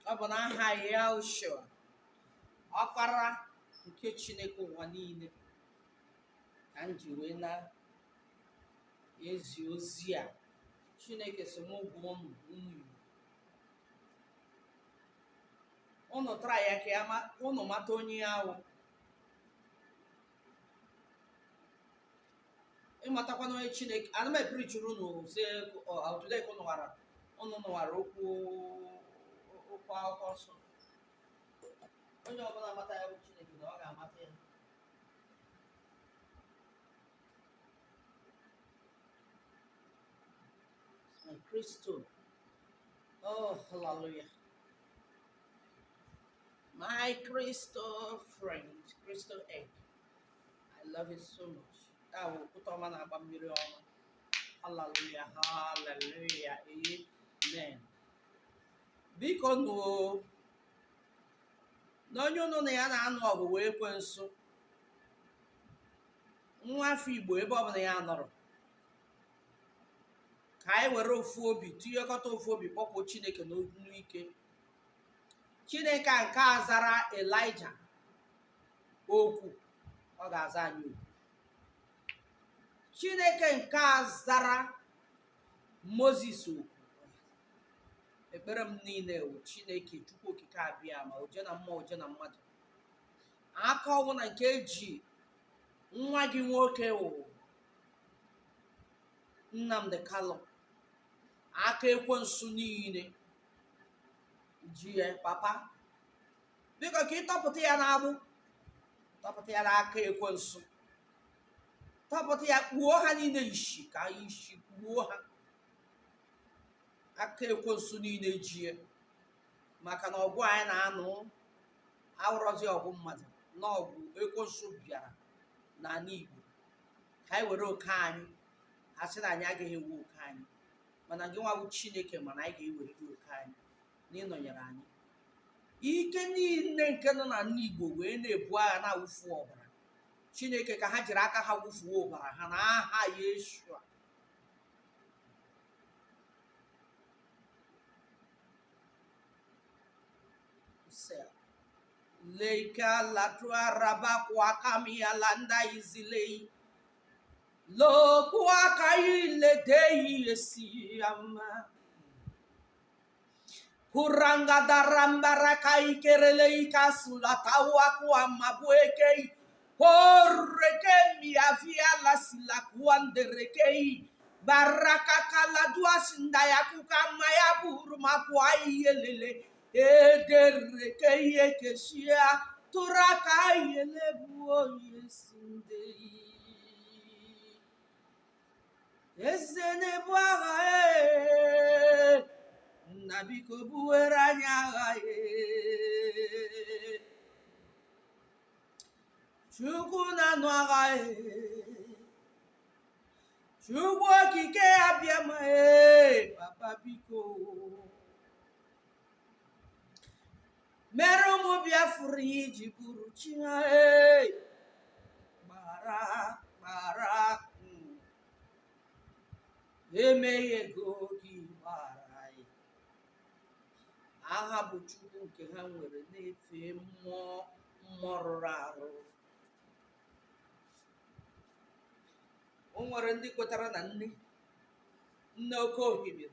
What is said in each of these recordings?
ọ bụ n'aha ya Ushua ọkpara nke Chineke ụwa niile ka m ji wee na-ezi ozi a. Chineke so m gwa ụmụ Igbo unu tara ya ka unu mata onye ya wụ. Ịmatakwana onye Chineke, ana m eprichiri unu si today ka unu nwara okwu akwụkwọ nsọ. Onye ọbụla amata ya bụ Chineke na ọ ga-amata ya. Crystal, oh hallelujah, my crystal friend, crystal egg, I love it so much. Kutoma na agba mmiri ọma. Hallelujah, hallelujah, amen. Biko no n'onye unu na ya na-anụ ọgụ wee Ekwensu, nwa afọ Igbo ebe ọ bụla ya nọrọ, ka anyị were ofu obi tinyekọta ofu obi kpọkwuo Chineke n'onu ike. Chineke a nke a zara Elijah okwu, ọ ga-aza anyị okwu. Chineke nke a zara Moses okwu. Ekpere m niile wụ Chineke Chukwu Okike Abiama, oje na mmụọ oje na mmadụ, aka ọbụla nke eji nwa gị nwoke wụ Nnamdi Kanu, aka Ekwensu niile ji ya papa, biko ka ị tọpụta ya n'agbụ, tọpụta ya n'aka Ekwensu, tọpụta ya, kpuo ha niile isi, ka isi kpuo ha, aka Ekwensu niile ji ya. Maka na ọgụ anyị na-anụ awụrọzi ọgụ mmadụ, na ọgụ Ekwensu bịara n'ala Igbo ka anyị were oke anyị, ha sị na anyị agaghị ewe oke anyị, mana gị nwa bụ Chineke mana anyị ga-ewere gị oke anyị n'ịnọnyere anyị. Ike niile nke nọ n'ala Igbo wee na-ebu agha na-awụfu ọbara, Chineke ka ha jiri aka ha wụfuo ọbara ha n'aha Yeshua. Seer. Leika latua rabakwa kamia landa izilei. Lokwa kaile dei esiyama. Kuranga darambara kai kerelei kasula tawa kwa mabuekei. Horreke mi avia la sila kuanderekei. Baraka kala duasindaya kukamaya buruma kwa yelele. Edereke yekeshia turaka yelebuo yesindei. Ezene bwaga nabiko bueranya Chukwu na nwaga Chukwu Okike Abiama papa biko mere Umu Biafra iji bụrụ chi ha gbara emeghego gị gbara aha bụ Chukwu nke ha nwere na-efe mmụọ rụrụ arụ. O nwere ndị kwetara na nne oke ohibiri,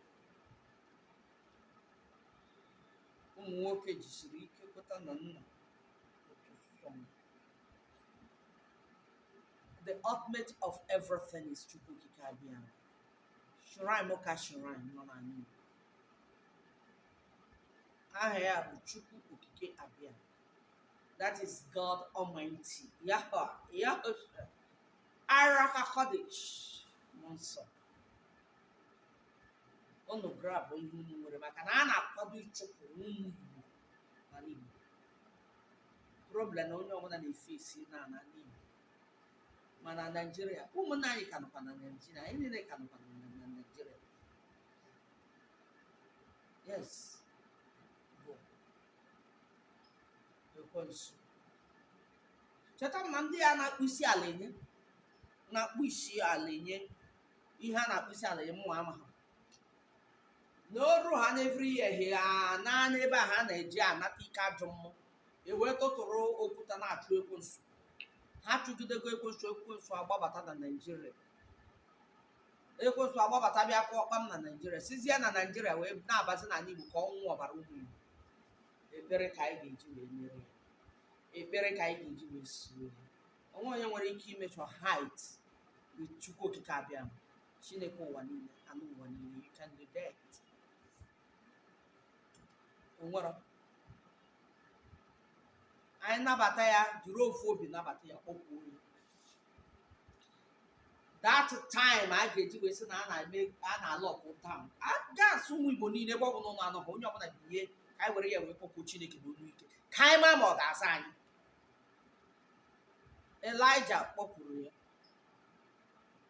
ụmụ nwoke jisiri ike kweta na nna. The ultimate of everything is Chukwu Okike Abiama. Shrine moka shrine nọ n'ala Igbo. Aha ya bụ Chukwu Okike Abiama. That is God Almighty. Yahweh. Araka Kodesh. Monso. Unu grab ihe unu nwere maka na a na-akwado ịchụpụ ụmụ Igbo n'ala Igbo. Problem na onye ọbụla na-efe esi n'ala Igbo. Mana Nigeria, ụmụnna anyị ka nọkwa na Nigeria, anyị niile ka nọkwa na Nigeria. Yes. Ekwensu. Cheta na ndị a na-akpụ isi ala enye, ihe a na-akpụ isi ala enye mụ ama ha. n'oru ha n'evri ihe ha na n'ebe a ha na-eji anata ike ajọ mmụọ ewee tụtụrụ okwuta na-achụ ekwensu ha chụgidego ekwensu agbabata na Naịjirịa ekwensu agbabata bịa kụọ ọkpam na Naịjirịa sizie na Naịjirịa wee na-abazi n'ala Igbo ka ọnwụ ọbara ụmụ Igbo. Ekpere ka anyị ga-eji wee mere ya, ekpere ka anyị ga-eji wee suo ya. Onwe onye nwere ike imechọ height with Chukwu Okike Abiama, Chineke ụwa niile, anụ ụwa niile. You can do that. Onwere anyị nabata ya, jiri ofu obi nabata ya, kpọpụo ya. That time a ga-eji wee sị na a na-alọkụ down, a ga-asụ ụmụ Igbo niile ebe ọ bụ n'ụlọ anọghị onye ọbụla binye ka anyị were ya wee kpọpụ Chineke n'olu ike ka anyị maa ma ọ ga-asa anyị. Elijah kpọpụrụ ya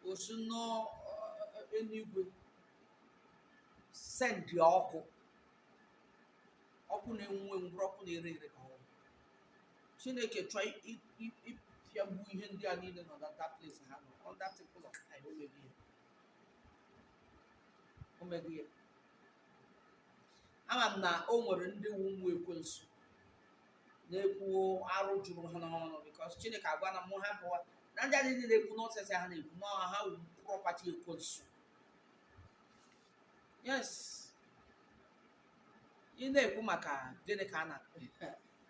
osu n'eluigwe sendi ọkụ na-enwu enwu, ọkụ na-ere ere ka ọ Chineke chọọ ịpịagbu ihe ndị a niile nọ na that place ha nọ on that temple of time. O meghị ya. Ama m na o nwere ndị ụmụ ekwensu na-ekwu arụ juru ha n'ọnụ because Chineke agwa na mụ ha bụ na ndị adịghị na-ekwu n'ọsịsị ha na-ekwu na ha wu property ekwensu. Yes, ị na-ekwu maka gịnị ka a na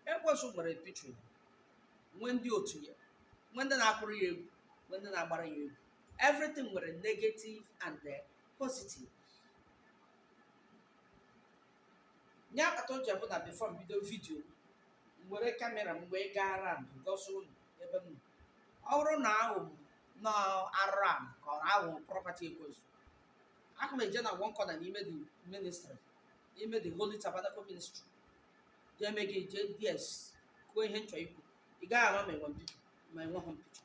ekwensu nwere pitri, nwee ndị otu ya, nwee ndị na-akụrụ ya egwu, nwee ndị na-agbara ya egwu. Everything nwere negative and positive. Nye akpata oche bụ na before bido vidio were kamera m wee gaa around gosi ụlọ ebe m nọ. Ọ bụrụ na ahụ na around ka ọ ahụ property ekwensu, aka m eje na one corner n'ime the ministry, n'ime the Holy Tabernacle Ministry, jee mee gị jee DS kwuo ihe nchọ ikwu. Ị gaghị ama ma enwe m picha ma enweghị m picha.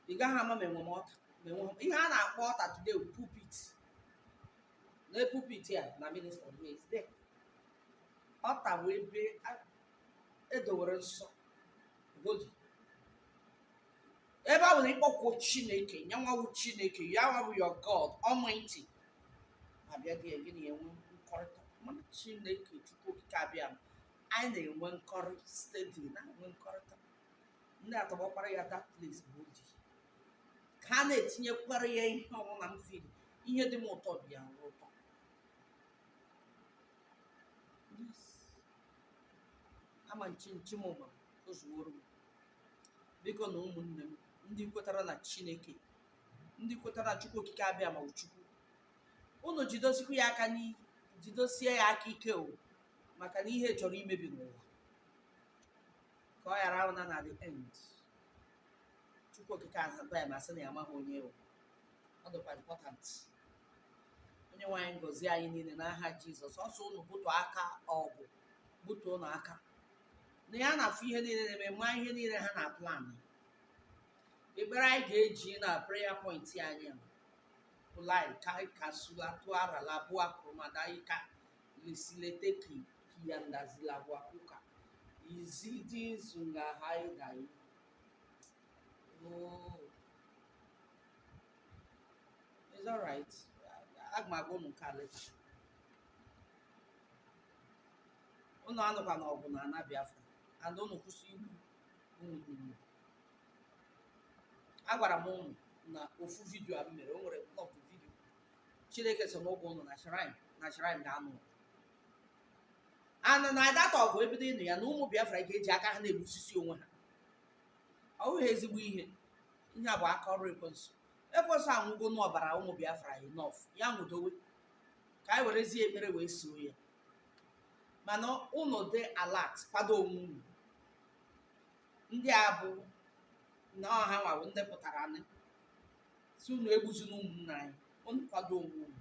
Ị gaghị ama ma enwe m ọta ma enweghị m. Ihe a na-akpọ ọta today pulpit. Na pulpit ya na ministry is there. Ọta wee ebe edowere nsọ godi ebe ahụ na ịkpọkwuo Chineke, nyanwawu Chineke, ya bụ your God Almighty, abịa gị gịnị enwe nkọrịta mana Chineke Chukwu Okike Abiama. Anyị na-enwe nkọrịta steady, na-enwe nkọrịta. Ndị atọgbọkwara ya that place bụ odi ka a na-etinyekwara ya ihe ọbụla m fili ihe dị m ụtọ dị ya ụtọ. Ama nchimụma ozuworo m. Biko na ụmụnne m ndị kwetara na Chineke, ndị kwetara Chukwu Okike Abiama bụ Chukwu, unu jidosikwa ya aka jidosie ya aka ike o, maka na ihe chọrọ imebi n'ụwa ka ọ ghara ahụ na the end. Chukwu Okike Abiama sị na ya amaghị onye o. Ọ dịkwa important. Onye nwe anyị ngọzie anyị niile n'aha Jizọs. Ọsọ unu butuo aka ọgụ, butuo na aka na ya na-afụ ihe niile na-eme, ma ihe niile ha na plan. Ekpere anyị ga-eji na prayer point anyị pụlai ka sula tụara la bụ akụrụmada ika lisilete ki ya ndazila bụ akụka izidi zunga haidai. It's all right. Agmago nukale. Unu anụkwa na ọgụ na ana Biafra and unu kwụsị igbu unu. Agwara m unu na ofu vidio a mere, o nwere blọk vidio Chineke so n'oge unu na shrine ga-anụ anụ na data ọgụ ebido ịnụ ya na ụmụ Biafra ga-eji aka ha na-egbusisi onwe ha. Ọ bụghị ezigbo ihe. Ihe a bụ aka ọrụ ekwensu. Ekwensu anwụgo n'ọbara ụmụ Biafra enough, ya nwudowe ka anyị werezie ekpere wee soo ya. Mana unu dị alert, kwado onwe unu. Ndị a bụ na ọha nwawo ndị pụtara anyị si unu egbuzi n'ụmụnna anyị. Unu kwado onwe unu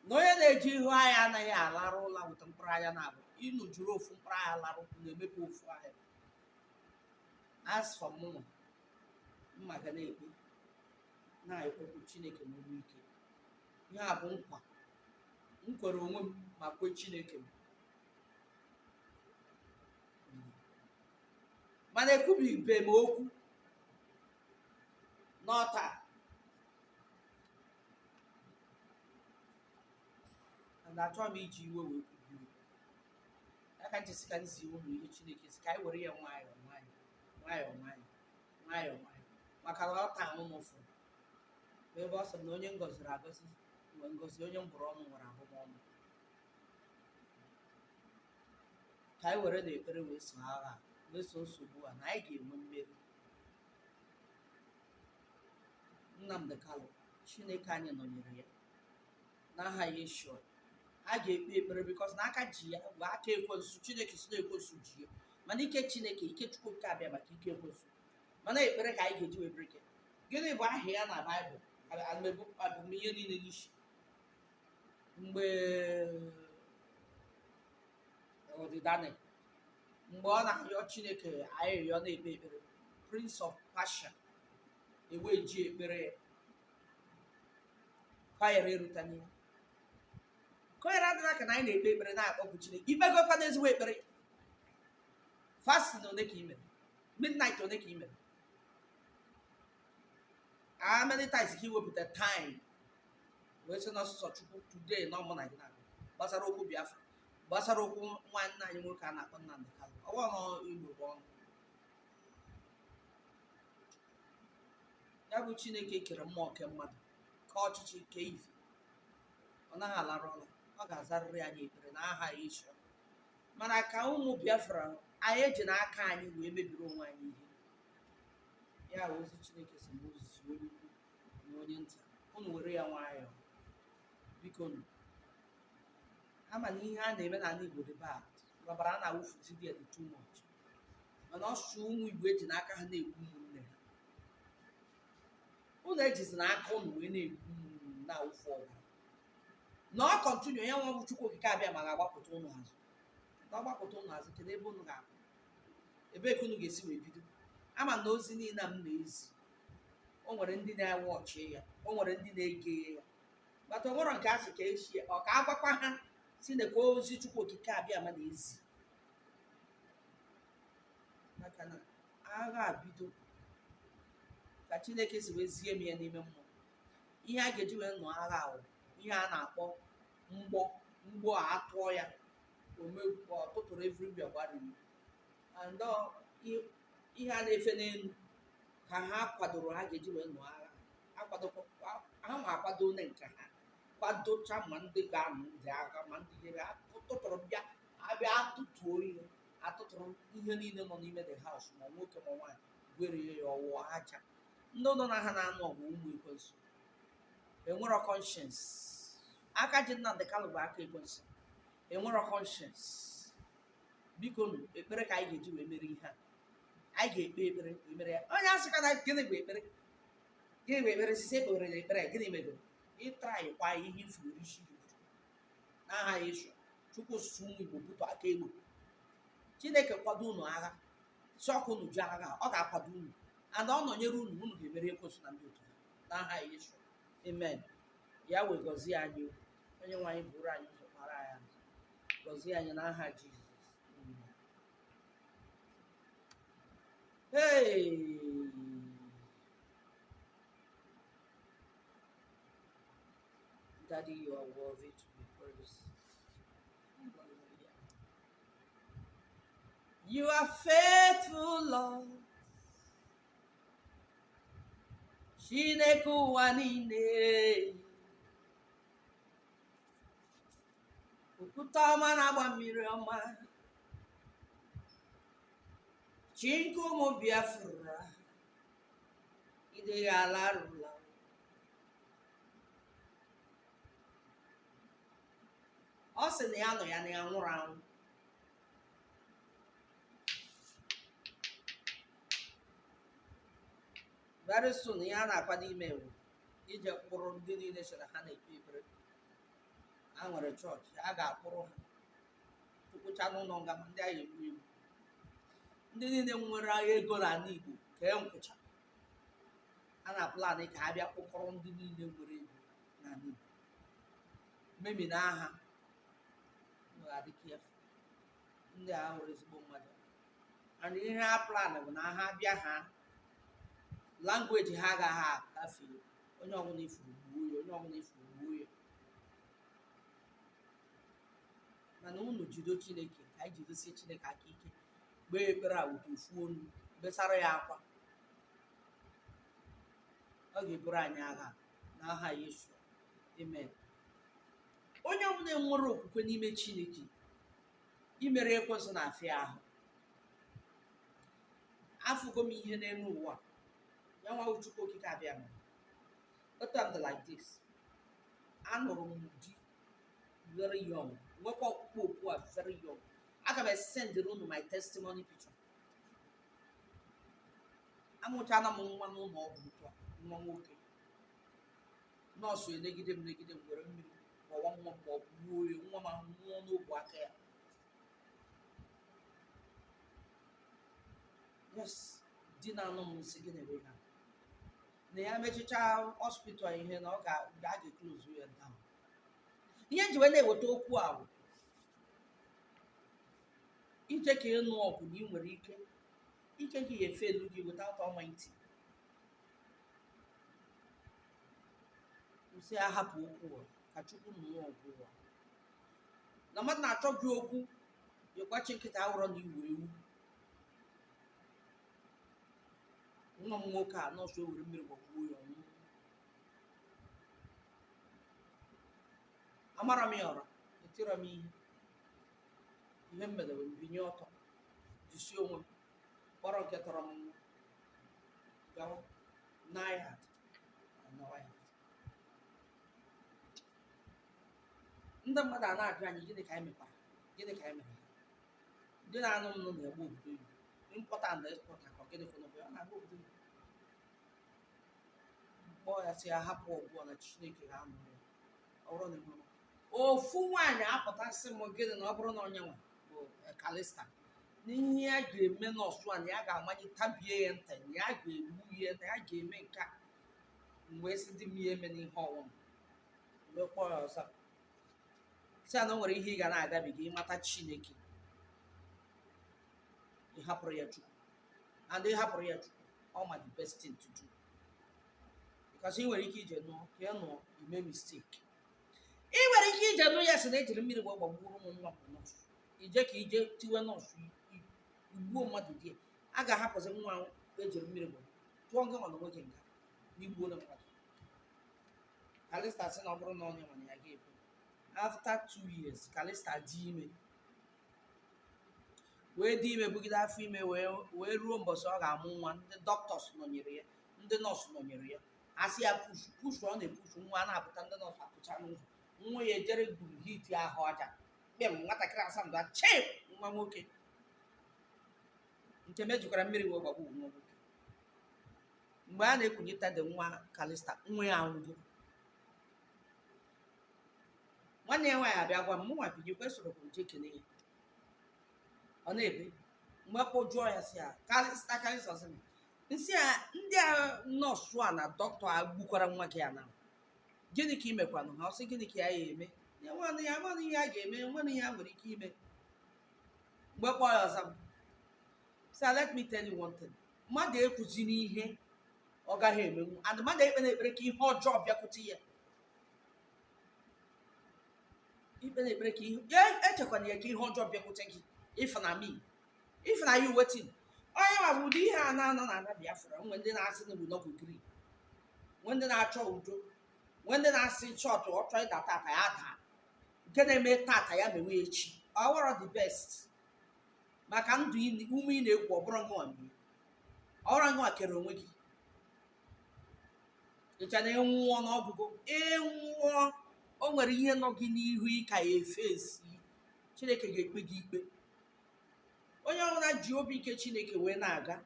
na onye na-eji ihu anya anaghị alarụ ụla weta mkpụrụ anya na-abụ inu juru ofu mkpụrụ anya larụ na-emepe ofu ahịa. As for mụnụ mma ga na-ekpe na-ekpekwu Chineke n'olu ike. Ihe a bụ nkwa m kwere onwe m ma kwe Chineke m. Mana ekwubibe m okwu n'ọta na achọ m iji iwe wee kwuo aka njisi ka nzi unu ihe Chineke si ka anyị were ya nwayọọ nwayọọ nwayọọ nwayọọ nwayọọ nwayọọ maka na ọ taa ụmụ fụ ebe ọ sị na onye ngọziri agọzi nwee ngọzi onye mbụrụ ọnụ nwere abụmọnụ ka anyị were na ekpere wee so agha wee so nsogbu a na anyị ga-enwe mmeri. Nnamdi Kanu Chineke anyị nọnyere ya n'aha Yeshua a ga-ekpe ekpere bikos na aka ji ya bụ aka ekwensu Chineke si na ekwensu ji ya mana ike Chineke ike Chukwu Okike abịa maka ike ekwensu mana ekpere ka anyị ga-eji wee bere ike. Gịnị bụ aha ya na Baịbụl abụmihe niile n'isi mgbe ọdịdani mgbe ọ na-arịọ Chineke arịrịọ na-ekpe ekpere Prince of Persia ewe ji ekpere ya kwanyere erutanye ya konyere adịla ka na anyị na-ekpe ekpere na-akpọpụ Chineke ikpegokwa n'ezigbo ekpere fasting one ka i mere midnight one ka i mere how many times ka iwepụta time wee sị n'ọsụsọ Chukwu today na ọmụ na gị na-agụ gbasara okwu Biafra gbasara okwu nwanne anyị nwoke a na-akpọ Nnamdi Kanu ọwa nọ Igbo bụ ọnụ ya bụ Chineke kere mmụọ ke mmadụ ka ọchịchị ke ife ọ naghị alara ụla ọ ga-azarịrị anyị ekpere n'aha Yeshua mana ka ụmụ Biafra anyị eji n'aka anyị wee mebiri onwe anyị ihe ya ozi Chineke si Mozis onye ukwu na onye nta unu were ya nwayọọ biko ama na ihe a na-eme n'ala Igbo dị bad gbabara a na-awụfuti dị dị too much mana ọsụsụ ụmụ Igbo eji n'aka ha na-egbu ụmụnne ha unu ejizi n'aka unu wee na-egbu ụmụnne na-awụfu ọbara na ọ kọntinu ya nwa bụ Chukwu Okike Abiama ga-agbapụta ụnụ azụ na ọgbapụta ụnụ azụ kedu ebe unu ga-abụ ebee ka unu ga-esi wee bido ama na ozi niile m na-ezi o nwere ndị na-ewe ọchị ya o nwere ndị na-ege ya bata ọ nwere nke asị ka echi ọ ka agbakwa ha si na ka ozi Chukwu Okike Abiama na-ezi maka na agha bido ka Chineke si wee zie m ya n'ime mmụọ ihe a ga-eji wee nọ agha ahụ ihe a na-akpọ mgbọ a atụọ ya omegbu ọtụtụrụ everywhere gbariri and ihe a na-efe n'elu ka ha kwadoro ha ga-eji wee nọ agha ha ma akwado one nke ha kwadocha ma ndị ga-anụ ndị agha ma ndị ihe atụtụrụ bịa abịa atụtụo ihe atụtụrụ ihe niile nọ n'ime the house ma nwoke ma nwaanyị gwere ya ọwụwa aja ndị nọ na ha na-anụ ọgụ ụmụ ekwensu enwero conscience aka ji Nnamdi Kanu bụ aka ekwensu enwero conscience biko ekpere ka anyị ga-eji wee mere ihe a anyị ga-ekpe ekpere wee mere ya onye asị ka na gịnị bụ ekpere sisi ekpere na ekpere gịnị mebere ịtraịkwa ihe ifuru isi n'aha Yeshua Chukwu osisi ụmụ Igbo butu aka elu Chineke kwado unu agha si ọkụ unu ji agha ọ ga-akwado unu ana ọ nọnyere unu ga-emere ekwensu na ndị otu n'aha Yeshua amen ya wee gọzie anyị onye nwe anyị bụrụ anyị ụzọ kpara anyị gọzie anyị n'aha Jizọs. Hey, Daddy, you are worthy to be praised. You are faithful, Lord. Chineke ụwa niile okwute ọma na-agba mmiri ọma chi nke ụmụ Biafra ideghị ala rụla ọ sị na ya nọ ya na ya nwụrụ anwụ very soon ihe a na-akwado ime ewu ije kpụrụ ndị niile chere ha na-ekpe ekpere ha nwere chọọchị a ga-akpụrụ ha tụkwụcha n'ụlọ nga ma ndị agha egbu egbu ndị niile nwere agha ego n'ala Igbo ka e nkwụcha a na-apụlan ka ha bịa kpụkọrọ ndị niile nwere ego n'ala Igbo memi na agha adịka ndị agha hụrụ ezigbo mmadụ and ihe ha plan bụ na ha bịa ha language ha agaghị agafe onye ọbụla ifuru gbuo ya onye ọbụla ifuru gbuo ya mana unu jido Chineke ka anyị jidesie Chineke aka ike gbee ekpere a wute ofu onu besara ya akwa ọ ga-eburu anyị agha n'aha Yesu amen. Onye ọbụla nwere okwukwe n'ime Chineke imere ekwesị na afịa ahụ afụgo m ihe n'elu ụwa ya nwa Chukwu Okike Abiama otu am dị like this anụrụ m di very young nwekwa ọkpụkpọ okwu a very young aga m esendịrị unu my testimony picture amụchana m nwa n'ụlọ ọgwụ ugbu a nwa nwoke nọọsụ enegide m were mmiri ọwa nwa ma ọ bụ gbuo ya nwa ma nwụọ n'ogwe aka ya. Yes, di na-anụ m nsị gị na-eme ha na ya mechichaa hospital ihe na ọ ga-eklozu ya down. Ihe nji wee na-eweta okwu a bụ ije ka ịnụ ọgụ na ị nwere ike gị efe elu gị without Almighty. Nsị ahapụ okwu ka Chukwu nụọ ọgụ ụwa na mmadụ na-achọ gị okwu ịgbachi nkịta awụrọ na iwu ewu. Nwa m nwoke a nọọsụ ewere mmiri gbagbuo ya ọnwụ. Amara m ya ọra etira m ihe m mere wee binye ọtọ jisie onwe m kpọrọ nke tọrọ m nwa gawa n'ahịa anawa ya. Ndị mmadụ a na-ajụ anyị gịnị ka anyị mekwara gịnị ka anyị mere ndị na-anụ m nọ na-egbu obodo Igbo impọta and expọta ka gịnị ka ọ na-agba obodo Igbo kpọọ ya si ya hapụ ọgwụgwọ na Chineke ga-anụ ya ọ bụrụ na ịhụrụ ofu nwaanyị apụtasị m gịnị na ọ bụrụ na onye nwa bụ kalista n'ihe ya ga-eme nọọsụ a na ya ga-amanye tabie ya ntị na ya ga-egbu ya na ya ga-eme nke a mgbe si dị m ihe eme n'ihe ọnwụm mgbe kpọọ ya ọzọ si ya na o nwere ihe ị ga na-agabiga ịmata Chineke ịhapụrụ ya Chukwu and ịhapụrụ ya Chukwu ọ ma the best thing to do because ị nwere ike ije nụọ ka ị nụọ ime mistake. Ị nwere ike ije nụ ya si na ejiri mmiri wee gbagburu ụmụ nwa bụ nọọsụ ije ka ije tiwe nọọsụ igbuo mmadụ di a ga-ahapụzi nwa ejiri mmiri gbagbu tụọ ngị mana nwoke nga n'igbuola mmadụ. Kalista sị na ọ bụrụ na onye mana ya ga-ebu after 2 years Kalista dị ime wee dị ime bugide afọ ime wee ruo mbọsị ọ ga-amụ nwa ndị dọkịtọs nọnyere ya ndị nọọsụ nọnyere ya asị ya pushu ọ na-epushu nwa a na-apụta ndị nọọsụ apụcha n'ụzọ nwa ya ejere gburu hiti ahụ ọja kpem nwatakịrị asamdụ chip nwa nwoke nke mejikwara mmiri wee gbagbu nwa nwoke. Mgbe a na-ekwunyeta dị nwa Kalista nwa ya anwụgo nwanne ya nwaanyị abịa gwa m mụnwa binyekwa esoro bụ nje kene ya ọ na-ebe mgbe kpọjụọ ya si ya Kalista sị nsị a ndị a nọọsụ a na dọkịta a gbukwara nwa gị a na gịnị ka ị mekwanụ ha ọsị gịnị ka ya eme ya nwanne ya nwanne ihe a ga-eme nwanne ya nwere ike ime. Mgbe kpọọ ya ọzọ sị let me tell you one thing mmadụ ekwuzi n'ihe ọ gaghị emenwu and mmadụ ekpe na-ekpere ka ihe ọjọọ bịakwute ya ikpe na-ekpere ka ihe echekwana ya ka ihe ọjọọ bịakwute gị if na me if na you wetin onye ma bụ ụdị ihe a na-anọ na ana Biafra nwe ndị na-asị na ebunọgụ gri nwe ndị na-achọ udo nwe ndị na-asị chọọtụ ọ chọọ ịda tata ya daa nke na-eme tata ya mewe echi ọ wụrụ the best maka ndụ ume ị na-ekwu ọ bụrụ ngwa ngwa kere onwe gị ịcha na enwụọ n'ọgụgụ enwụọ o nwere ihe nọ gị n'ihu ka ya efe esi Chineke ga-ekpe gị ikpe. Onye ọbụla ji obi ike Chineke wee na-aga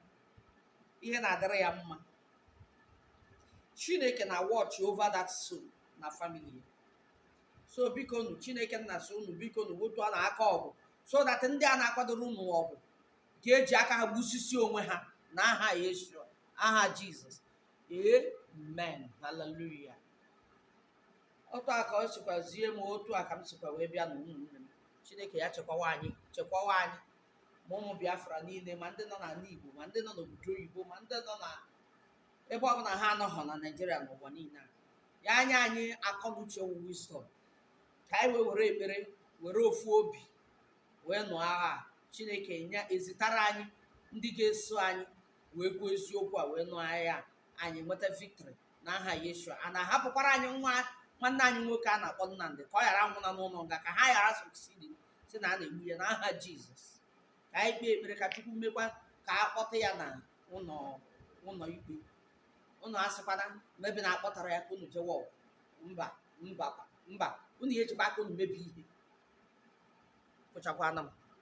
ihe na-adịrị ya mma Chineke na watch over that soul na family ya. So biko nu Chineke nna so unu biko nu wotu a na-aka ọgụ so that ndị a na-akwadoro unu ọgụ ga-eji aka ha gbusisi onwe ha na aha Yesu aha Jizọs amen hallelujah. Otu a ka ọ sikwa zie m otu a ka m sikwa wee bịa na ụmụnne m Chineke ya chekwawa anyị ma ụmụ Biafra niile ma ndị nọ n'ala Igbo ma ndị nọ n'obodo oyibo ma ndị nọ na ebe ọbụla ha anọghọ na Naịjirịa n'ụwa niile a ya anya anyị akọ na uche wisdom ka anyị wee were ekpere were ofu obi wee nụọ agha a. Chineke ezitara anyị ndị ga-eso anyị wee kwuo eziokwu a wee nụọ agha ya, anyị nweta victory n'aha Yeshua. A na-ahapụkwara anyị nwanne anyị nwoke a na-akpọ Nnamdị ka ọ ghara anwụna n'ụlọ nga, ka ha ghara succeeding si na a na-egbu ya n'aha Jizọs. Ka anyị kpee ekpere ka Chukwu mekwa ka a kpọta ya na ụlọ ikpe. Unu asịkwana na ebe na-akpọtara ya ka unu jewe ọgụ. Mba, unu ya ejikwa aka unu mebi ihe. Kụchakwana m.